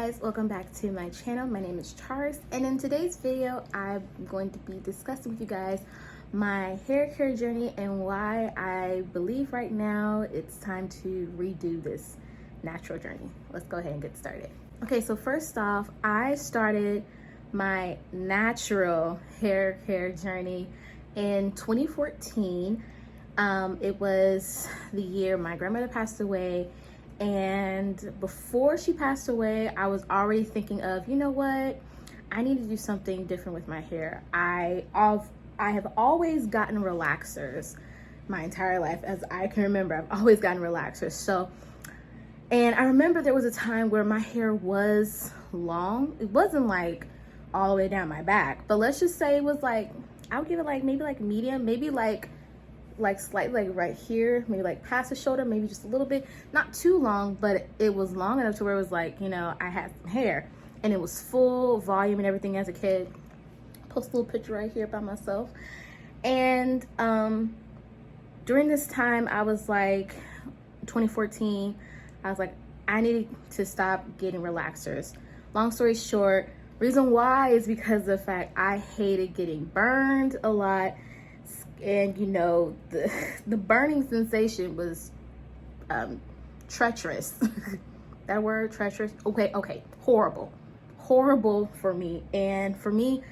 guys, welcome back to my channel. My name is Chars, and in today's video I'm going to be discussing with you guys my hair care journey and why I believe right now it's time to redo this natural journey. Let's go ahead and get started. Okay, so first off, I started my natural hair care journey in 2014. It was the year my grandmother passed away, and before she passed away, I was already thinking of, you know what, I need to do something different with my hair. I have always gotten relaxers my entire life. As I can remember, I've always gotten relaxers. And I remember there was a time where my hair was long. It wasn't like all the way down my back, but let's just say it was like, I would give it like maybe like medium, maybe like slightly like right here, maybe like past the shoulder, maybe just a little bit, not too long, but it was long enough to where it was like, you know, I had some hair and it was full volume and everything as a kid. Post a little picture right here by myself. And during this time, I was like 2014, I was like, I needed to stop getting relaxers. Long story short, reason why is because of the fact I hated getting burned a lot. And you know, the burning sensation was treacherous. That word, treacherous. Okay, horrible for me. And for me,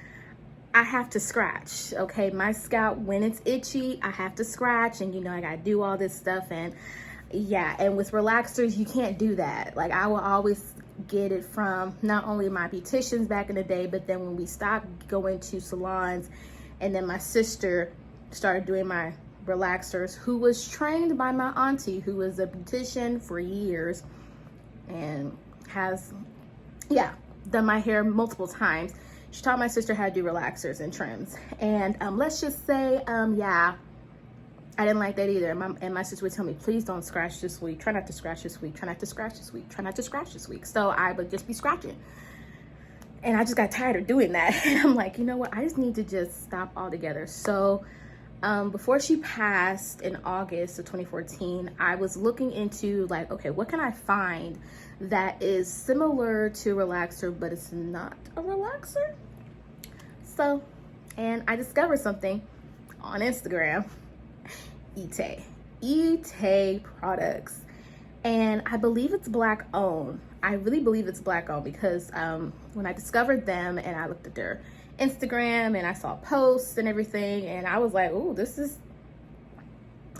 I have to scratch. Okay, my scalp, when it's itchy, I have to scratch, and you know, I gotta do all this stuff. And yeah, and with relaxers, you can't do that. Like, I will always get it from not only my beauticians back in the day, but then when we stopped going to salons, and then my sister started doing my relaxers, who was trained by my auntie, who was a beautician for years and has done my hair multiple times. She taught my sister how to do relaxers and trims. And let's just say I didn't like that either. And my sister would tell me, please don't scratch this week, try not to scratch this week, try not to scratch this week, try not to scratch this week. So I would just be scratching, and I just got tired of doing that. And I'm like, you know what, I just need to just stop altogether. So before she passed in August of 2014, I was looking into like, okay, what can I find that is similar to relaxer, but it's not a relaxer? So, and I discovered something on Instagram, Etay products. And I believe it's Black owned. I really believe it's Black owned because when I discovered them and I looked at their Instagram and I saw posts and everything, and I was like, oh, this is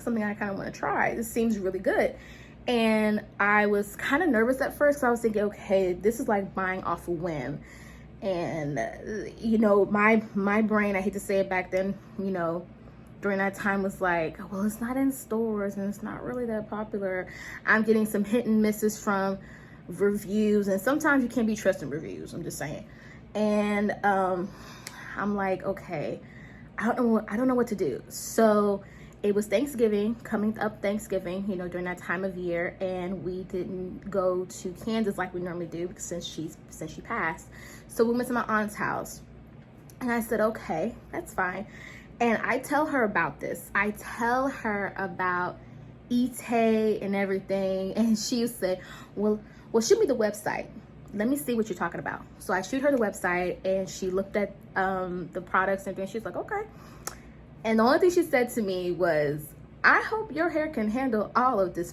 something I kind of want to try. This seems really good. And I was kind of nervous at first, so I was thinking, okay, this is like buying off a whim. And you know, my brain, I hate to say it, back then, you know, during that time was like, well, it's not in stores and it's not really that popular. I'm getting some hit and misses from reviews, and sometimes you can't be trusting reviews, I'm just saying. And I'm like, okay, I don't know what to do. So it was Thanksgiving, coming up Thanksgiving, you know, during that time of year, and we didn't go to Kansas like we normally do since she passed. So we went to my aunt's house, and I said, okay, that's fine. And I tell her about this. I tell her about Etay and everything, and she said, well, shoot me the website. Let me see what you're talking about. So I shoot her the website, and she looked at the products and things. She's like, okay. And the only thing she said to me was, I hope your hair can handle all of this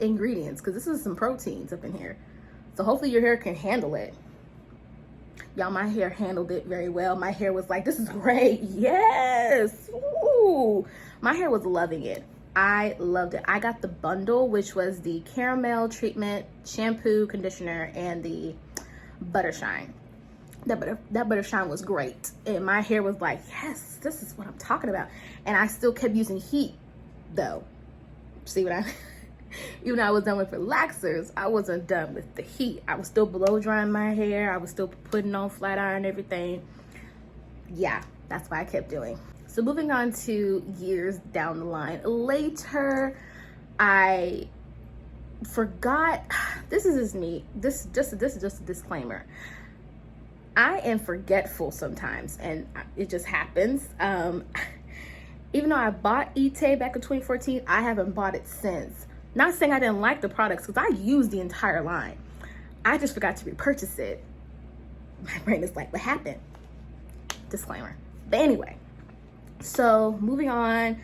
ingredients, because this is some proteins up in here. So hopefully your hair can handle it. Y'all, my hair handled it very well. My hair was like, this is great. Yes. Ooh. My hair was loving it. I loved it. I got the bundle, which was the caramel treatment, shampoo, conditioner, and the butter shine. That butter shine was great. And my hair was like, yes, this is what I'm talking about. And I still kept using heat though. See what even though I was done with relaxers, I wasn't done with the heat. I was still blow drying my hair. I was still putting on flat iron and everything. Yeah, that's what I kept doing. So moving on to years down the line. Later, I forgot, this is just me. This is just a disclaimer. I am forgetful sometimes, and it just happens. Even though I bought Etay back in 2014, I haven't bought it since. Not saying I didn't like the products, because I used the entire line. I just forgot to repurchase it. My brain is like, what happened? Disclaimer. But anyway, so moving on,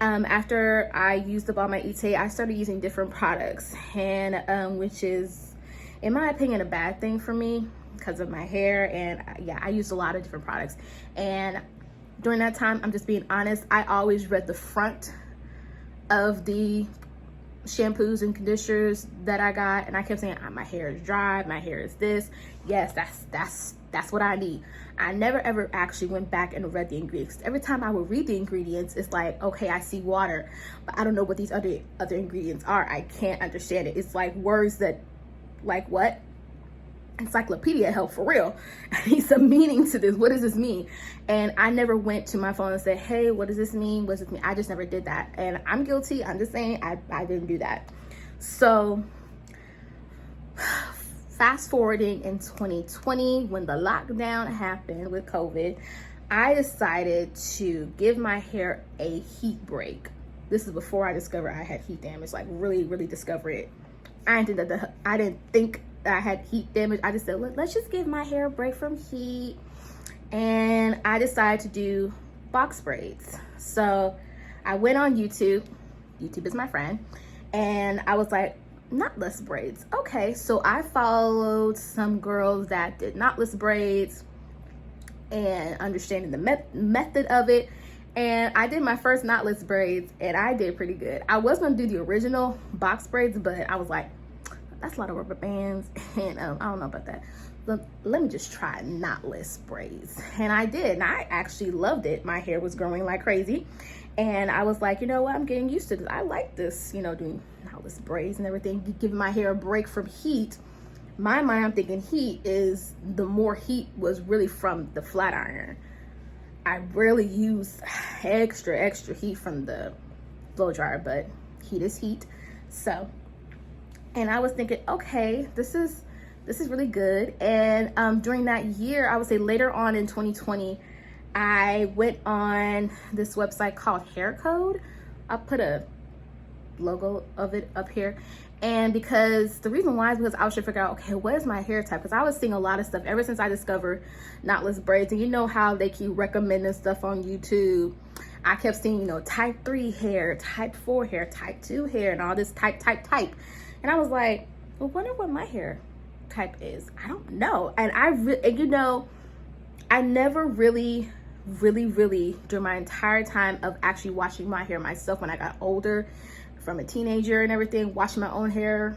after I used up all my Ite, I started using different products, and which is, in my opinion, a bad thing for me because of my hair. And yeah, I used a lot of different products. And during that time, I'm just being honest, I always read the front of the shampoos and conditioners that I got, and I kept saying, my hair is dry, my hair is this. Yes, that's what I need. I never ever actually went back and read the ingredients. Every time I would read the ingredients, it's like, okay, I see water, but I don't know what these other ingredients are. I can't understand it. It's like words that, like, what? Encyclopedia help, for real. I need some meaning to this. What does this mean? And I never went to my phone and said, hey, what does this mean? What does this mean? I just never did that. And I'm guilty. I'm just saying I didn't do that. So fast forwarding in 2020, when the lockdown happened with COVID, I decided to give my hair a heat break. This is before I discovered I had heat damage, like really discover it. I didn't think I had heat damage. I just said, let's just give my hair a break from heat. And I decided to do box braids. So I went on YouTube. YouTube is my friend. And I was like, knotless braids. Okay, so I followed some girls that did knotless braids and understanding the method of it. And I did my first knotless braids, and I did pretty good. I was gonna do the original box braids, but I was like, that's a lot of rubber bands, and I don't know about that. Let me just try knotless braids. And I did, and I actually loved it. My hair was growing like crazy, and I was like, you know what, I'm getting used to this. I like this, you know, doing knotless braids and everything, giving my hair a break from heat. My mind, I'm thinking heat is, the more heat was really from the flat iron. I rarely use extra heat from the blow dryer, but heat is heat. So, and I was thinking, okay, this is really good. And during that year, I would say later on in 2020, I went on this website called Hair Code. I'll put a logo of it up here. And because the reason why is because I was trying to figure out, okay, what is my hair type? Because I was seeing a lot of stuff ever since I discovered knotless braids. And you know how they keep recommending stuff on YouTube. I kept seeing, you know, type 3 hair, type 4 hair, type 2 hair, and all this type. And I was like, well, wonder what my hair type is. I don't know. And you know, I never really, during my entire time of actually washing my hair myself when I got older, from a teenager and everything, washing my own hair,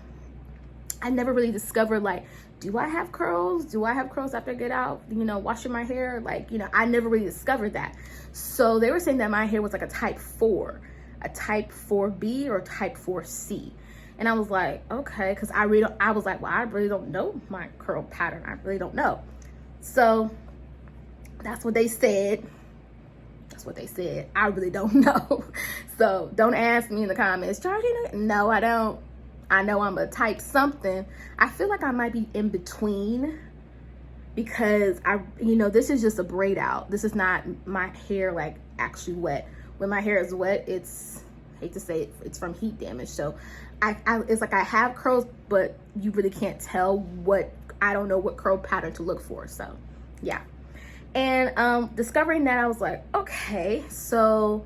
I never really discovered, like, do I have curls? Do I have curls after I get out, you know, washing my hair? Like, you know, I never really discovered that. So they were saying that my hair was like a type 4, a type 4B or type 4C. And I was like, okay, because I was like, well, I really don't know my curl pattern. I really don't know. So that's what they said. I really don't know. So don't ask me in the comments, Georgina. No, I don't. I know I'm a type something. I feel like I might be in between, because you know, this is just a braid out. This is not my hair like actually wet. When my hair is wet, it's, hate to say it, it's from heat damage. So it's like I have curls, but you really can't tell I don't know what curl pattern to look for. So yeah. And discovering that, I was like, okay, so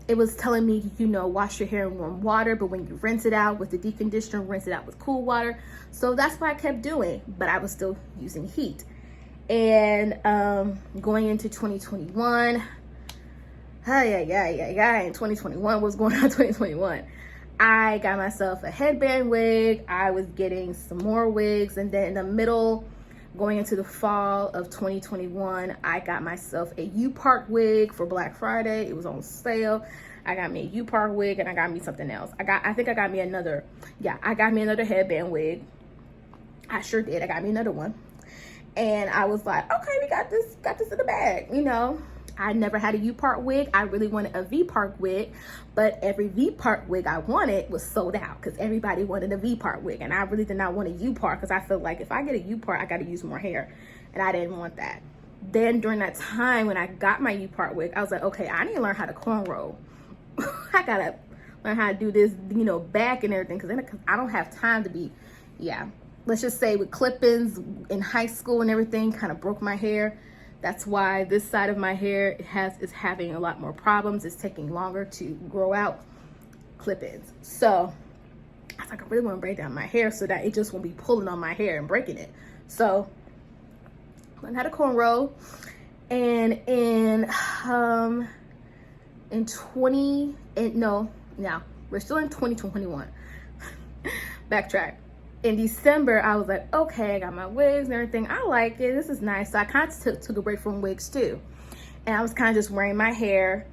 it was telling me, you know, wash your hair in warm water, but when you rinse it out with the deep conditioner, rinse it out with cool water. So that's what I kept doing, but I was still using heat. And going into 2021, in 2021, what's going on in 2021? I got myself a headband wig. I was getting some more wigs, and then in the middle, going into the fall of 2021, I got myself a U-Park wig for Black Friday. It was on sale. I got me a U-Park wig, and I got me something else. I think I got me another headband wig. I sure did. I got me another one. And I was like, okay, we got this in the bag, you know. I never had a U-Park wig. I really wanted a V-Park wig, but every V-Park wig I wanted was sold out because everybody wanted a V-Park wig, and I really did not want a U-Park because I feel like if I get a U-Park, I got to use more hair, and I didn't want that. Then during that time when I got my U-Park wig, I was like, okay, I need to learn how to cornrow. I got to learn how to do this, you know, back and everything, because I don't have time to be, yeah. let's just say with clip-ins in high school and everything, kind of broke my hair. That's why this side of my hair is having a lot more problems. It's taking longer to grow out clip-ins. So I was like, I really want to break down my hair so that it just won't be pulling on my hair and breaking it. So I had a cornrow, and we're still in 2021. Backtrack. In December, I was like, okay, I got my wigs and everything. I like it. This is nice. So I kind of took a break from wigs too. And I was kind of just wearing my hair.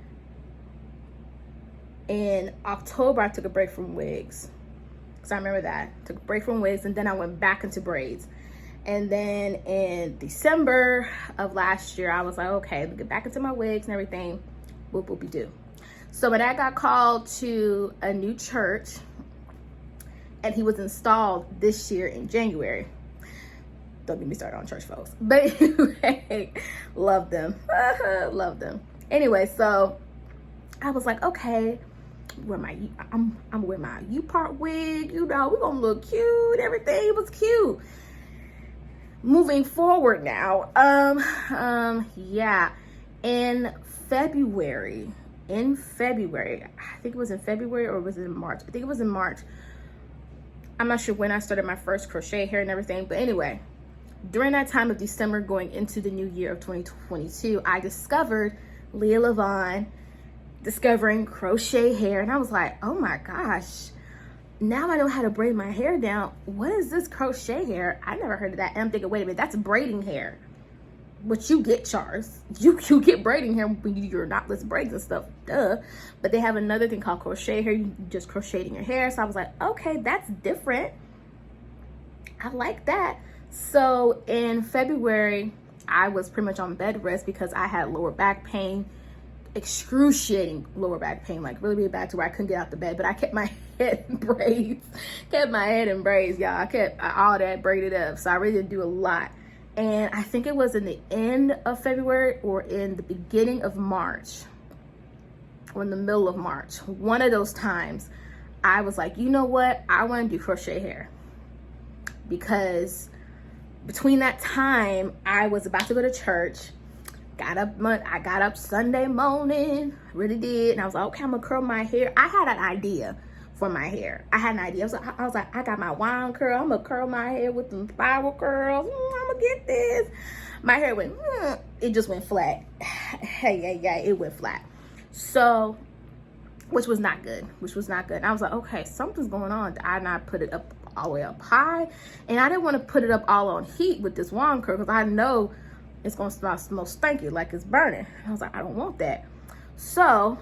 In October, I took a break from wigs. So I remember that. Took a break from wigs, and then I went back into braids. And then in December of last year, I was like, okay, get back into my wigs and everything. Whoop, whoopie do. So my dad got called to a new church, and he was installed this year in January. Don't get me started on church folks. But anyway, love them. Love them. Anyway, so I was like, okay, I'm wearing my U-part wig, you know, we're gonna look cute, everything was cute. Moving forward now, yeah, in February, I think it was in February, or was it in March? I think it was in March. I'm not sure when I started my first crochet hair and everything, but anyway, during that time of December going into the new year of 2022, I discovered Leah Levon, discovering crochet hair, and I was like, oh my gosh, now I know how to braid my hair down. What is this crochet hair? I never heard of that. And I'm thinking, wait a minute, that's braiding hair. But you get chars. You get braiding hair when you're knotless braids and stuff, duh. But they have another thing called crochet hair. You just crocheting your hair. So I was like, okay, that's different. I like that. So in February, I was pretty much on bed rest because I had lower back pain, excruciating lower back pain, like really, really bad, to where I couldn't get out the bed. But I kept my head in braids, y'all. I kept all that braided up. So I really didn't do a lot. And I think it was in the end of February or in the beginning of March, or in the middle of March, one of those times, I was like, you know what? I want to do crochet hair. Because between that time, I was about to go to church. I got up Sunday morning, really did. And I was like, okay, I'm going to curl my hair. I had an idea for my hair. I was like, I got my wand curl. I'm gonna curl my hair with some spiral curls. I'm gonna get this. My hair went, it just went flat. Yeah, it went flat. So, which was not good. And I was like, okay, something's going on. I not put it up all the way up high, and I didn't want to put it up all on heat with this wand curl because I know it's gonna smell stinky, like it's burning. I was like, I don't want that. So,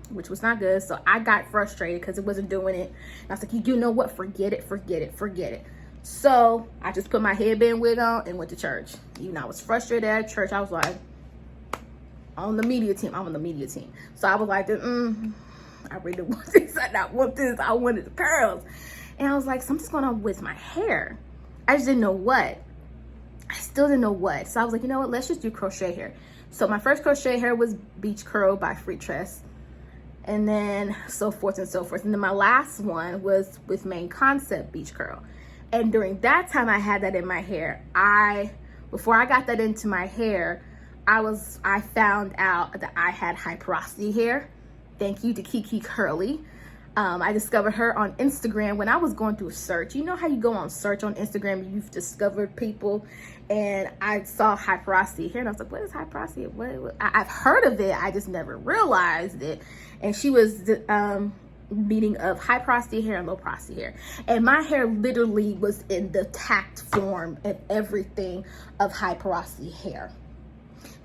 which was not good. So I got frustrated because it wasn't doing it. And I was like, you know what? Forget it. So I just put my headband wig on and went to church. Even though I was frustrated at church, I was like, I'm on the media team. So I was like, I really want this. I not want this. I wanted the curls. And I was like, something's going on with my hair. I just didn't know what. I still didn't know what. So I was like, you know what? Let's just do crochet hair. So my first crochet hair was Beach Curl by Freetress. And then so forth and so forth. And then my last one was with Main Concept Beach Curl. And during that time I had that in my hair, before I got that into my hair, I found out that I had high porosity hair. Thank you to Kiki Curly. I discovered her on Instagram when I was going through a search. You know how you go on search on Instagram, you've discovered people, and I saw high porosity hair, and I was like, what is high porosity? I've heard of it, I just never realized it. And she was meaning of high porosity hair and low porosity hair. And my hair literally was in the tacked form of everything of high porosity hair.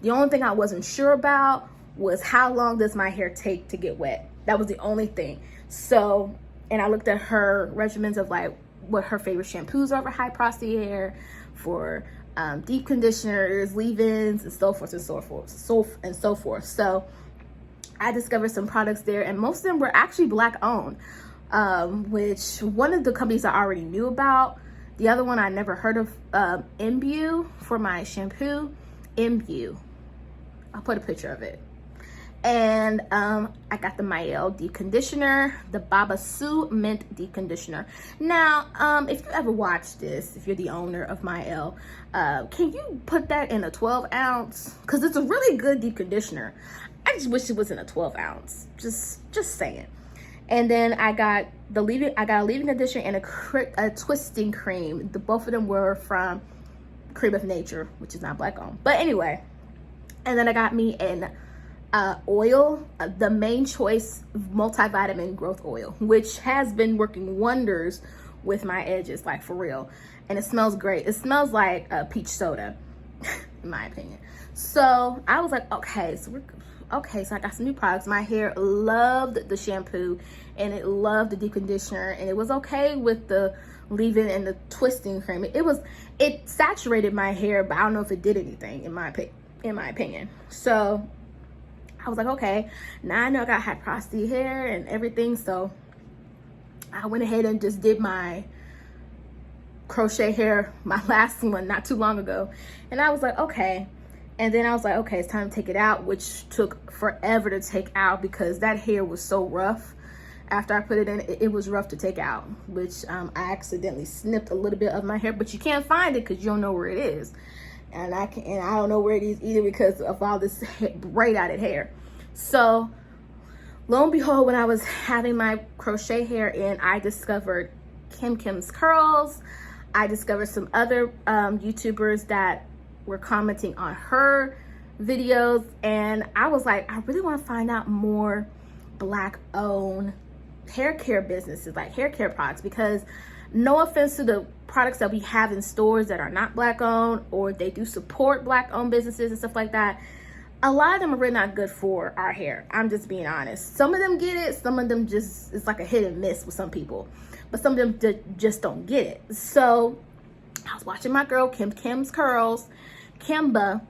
The only thing I wasn't sure about was how long does my hair take to get wet. That was the only thing. So, and I looked at her regimens of like what her favorite shampoos are for high porosity hair, for deep conditioners, leave-ins, and so forth and so forth. So I discovered some products there, and most of them were actually Black owned, which one of the companies I already knew about. The other one I never heard of, Imbue for my shampoo. Imbue. I'll put a picture of it. And I got the Mielle deep conditioner, the Baba Sue mint deep conditioner. Now, if you ever watch this, if you're the owner of Mielle, can you put that in a 12 ounce? Because it's a really good deep conditioner. I just wish it was in a 12 ounce. Just saying. And then I got a leave-in conditioner and a twisting cream. Both of them were from Cream of Nature, which is not black owned. But anyway, and then I got me an oil, the Main Choice multivitamin growth oil, which has been working wonders with my edges, like for real. And it smells great. It smells like peach soda, in my opinion. So I was like, okay, so I got some new products. My hair loved the shampoo and it loved the deep conditioner, and it was okay with the leave-in and the twisting cream. It saturated my hair, but I don't know if it did anything in my opinion. So I was like, okay, now I know I got high porosity hair and everything. So I went ahead and just did my crochet hair, my last one not too long ago. And I was like, okay. And then I was like, okay, it's time to take it out, which took forever to take out because that hair was so rough. After I put it in, it was rough to take out, which I accidentally snipped a little bit of my hair, but you can't find it because you don't know where it is. And I don't know where it is either because of all this braid-out hair. So lo and behold, when I was having my crochet hair in, I discovered Kim's Curls. I discovered some other YouTubers that were commenting on her videos, and I was like, I really want to find out more black-owned hair care businesses, like hair care products, because no offense to the products that we have in stores that are not black-owned, or they do support black-owned businesses and stuff like that, a lot of them are really not good for our hair. I'm just being honest. Some of them get it, some of them just, it's like a hit and miss with some people, but some of them just don't get it. So I was watching my girl Kim's Curls, Kimba,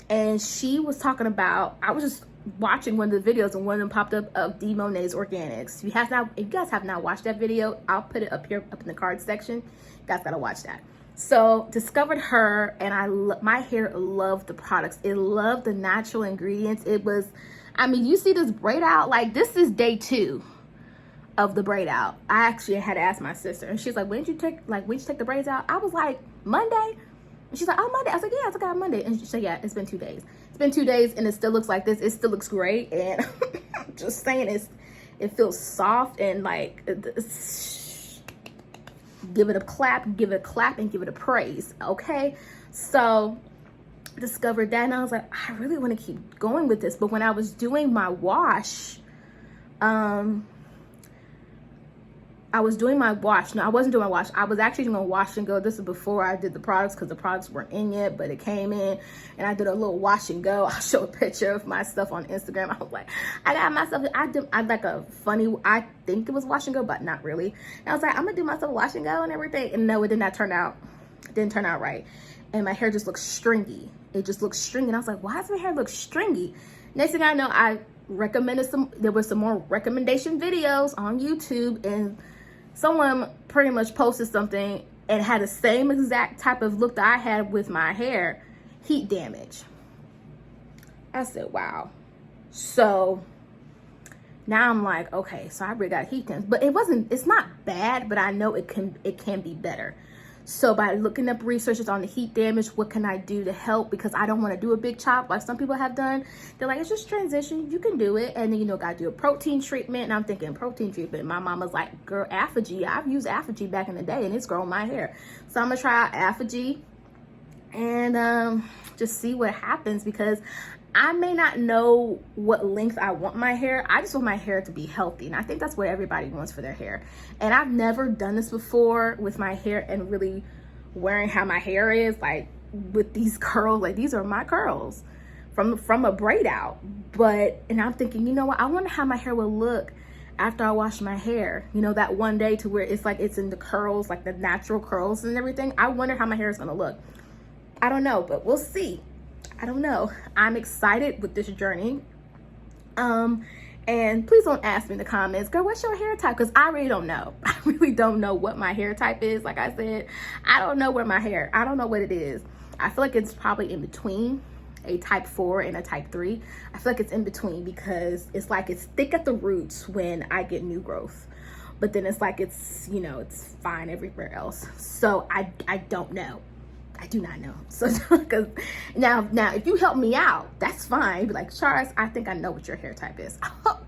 and she was talking about, I was just watching one of the videos and one of them popped up of D. Monet's Organics. If you guys have not watched that video, I'll put it up here up in the card section. You guys gotta watch that. So discovered her, and my hair loved the products. It loved the natural ingredients. It was, I mean, you see this braid out, like this is day 2 of the braid out. I actually had to ask my sister, and she's like, when did you take the braids out? I was like, Monday. And she's like, oh, Monday. I was like, yeah, I took it out Monday. And she said, yeah, it's been 2 days. It's been 2 days, and it still looks like this. It still looks great. And just saying, it feels soft, and like, give it a clap, and give it a praise. Okay. So discovered that, and I was like, I really want to keep going with this. But when I was doing my wash, I wasn't doing my wash. I was actually doing a wash and go. This is before I did the products, because the products weren't in yet, but it came in, and I did a little wash and go. I'll show a picture of my stuff on Instagram. I was like, I got myself, I like a funny, I think it was wash and go, but not really. And I was like, I'm gonna do myself a wash and go and everything. And no, it didn't turn out right. And my hair just looks stringy. It just looks stringy. And I was like, why does my hair look stringy? Next thing I know, there were some more recommendation videos on YouTube, and someone pretty much posted something and had the same exact type of look that I had with my hair, heat damage. I said, wow. So now I'm like, okay, so I really got heat damage, but it's not bad, but I know it can be better. So by looking up researches on the heat damage, what can I do to help? Because I don't want to do a big chop like some people have done. They're like, it's just transition. You can do it. And then, got to do a protein treatment. And I'm thinking protein treatment. My mama's like, girl, Affigy. I've used Affigy back in the day, and it's growing my hair. So I'm going to try out Affigy and just see what happens, because I may not know what length I want my hair. I just want my hair to be healthy. And I think that's what everybody wants for their hair. And I've never done this before with my hair and really wearing how my hair is, like with these curls. Like, these are my curls from a braid out. And I'm thinking, you know what? I wonder how my hair will look after I wash my hair. That one day to where it's like it's in the curls, like the natural curls and everything. I wonder how my hair is going to look. I don't know, but we'll see. I don't know. I'm excited with this journey. And please don't ask me in the comments, girl, what's your hair type? Because I really don't know. I really don't know what my hair type is. Like I said, I don't know I don't know what it is. I feel like it's probably in between. a type 4 and a type 3. I feel like it's in between because it's like it's thick at the roots when I get new growth, but then it's like it's, you know, it's fine everywhere else. So I don't know. I do not know. So because now if you help me out, that's fine. Be like, Charles, I think I know what your hair type is.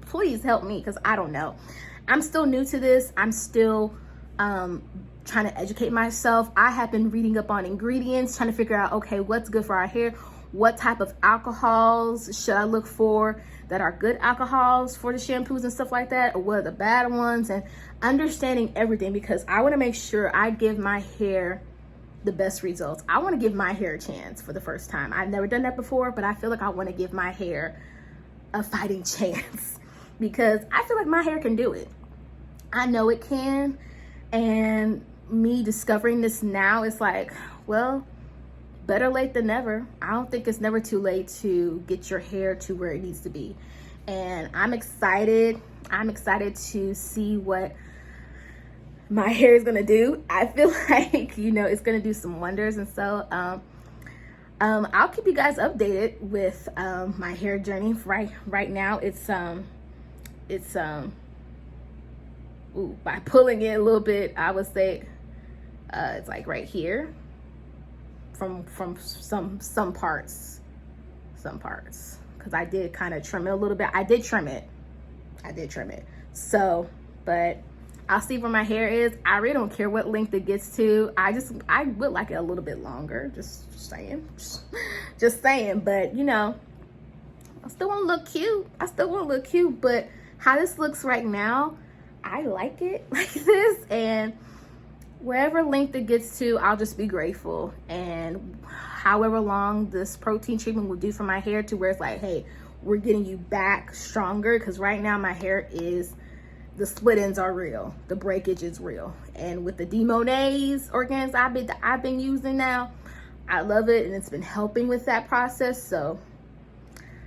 Please help me, because I don't know. I'm still new to this. I'm still trying to educate myself. I have been reading up on ingredients, trying to figure out, okay, what's good for our hair? What type of alcohols should I look for that are good alcohols for the shampoos and stuff like that? Or what are the bad ones? And understanding everything, because I want to make sure I give my hair the best results. I want to give my hair a chance for the first time. I've never done that before, but I feel like I want to give my hair a fighting chance because I feel like my hair can do it. I know it can. And me discovering this now is like, well, better late than never. I don't think it's never too late to get your hair to where it needs to be. And I'm excited. I'm excited to see what my hair is gonna do. I feel like, you know, it's gonna do some wonders. And so I'll keep you guys updated with my hair journey. Right now it's by pulling it a little bit, I would say it's like right here from some parts, because I did kind of trim it a little bit. I did trim it. So, but I'll see where my hair is. I really don't care what length it gets to. I would like it a little bit longer. Just saying. But you know, I still want to look cute. But how this looks right now, I like it like this. And wherever length it gets to, I'll just be grateful. And however long this protein treatment will do for my hair, to where it's like, hey, we're getting you back stronger. Because right now my hair is, the split ends are real, the breakage is real. And with the Demonase organs I've been using now, I love it, and it's been helping with that process. So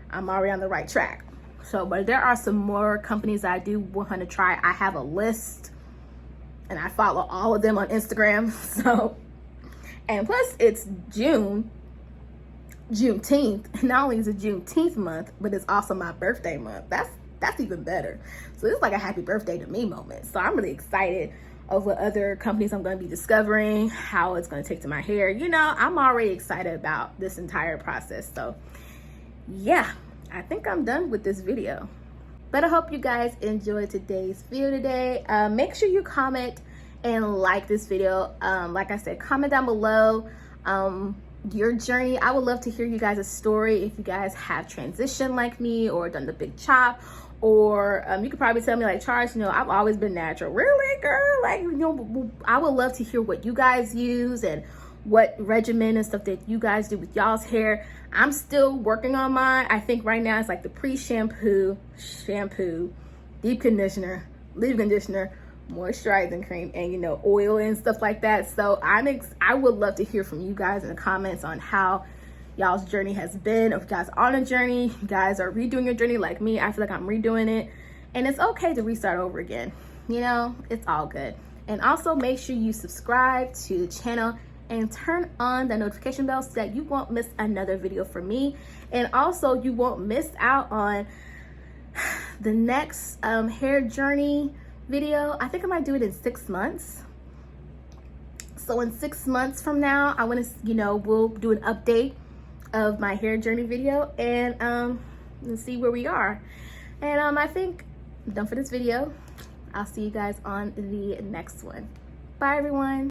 I'm already on the right track. So, but there are some more companies I do want to try. I have a list, and I follow all of them on Instagram. So, and plus it's Juneteenth. Not only is it Juneteenth month, but it's also my birthday month. That's even better. So it's like a happy birthday to me moment. So I'm really excited of what other companies I'm going to be discovering, how it's going to take to my hair. You know, I'm already excited about this entire process. So yeah, I think I'm done with this video. But I hope you guys enjoyed today's video today. Make sure you comment and like this video. Like I said, comment down below your journey. I would love to hear you guys' story. If you guys have transitioned like me, or done the big chop, or you could probably tell me like, Charles, you know, I've always been natural. Really, girl? Like, you know, I would love to hear what you guys use and what regimen and stuff that you guys do with y'all's hair. I'm still working on mine. I think right now it's like the pre-shampoo, shampoo, deep conditioner, leave conditioner, moisturizing cream, and you know, oil and stuff like that. So I would love to hear from you guys in the comments on how y'all's journey has been. If you guys are on a journey, you guys are redoing your journey like me. I feel like I'm redoing it, and it's okay to restart over again. You know, it's all good. And also make sure you subscribe to the channel and turn on the notification bell so that you won't miss another video from me. And also you won't miss out on the next hair journey video. I think I might do it in 6 months. So in 6 months from now, I want to, you know, we'll do an update of my hair journey video, and see where we are. And I think I'm done for this video. I'll see you guys on the next one. Bye everyone.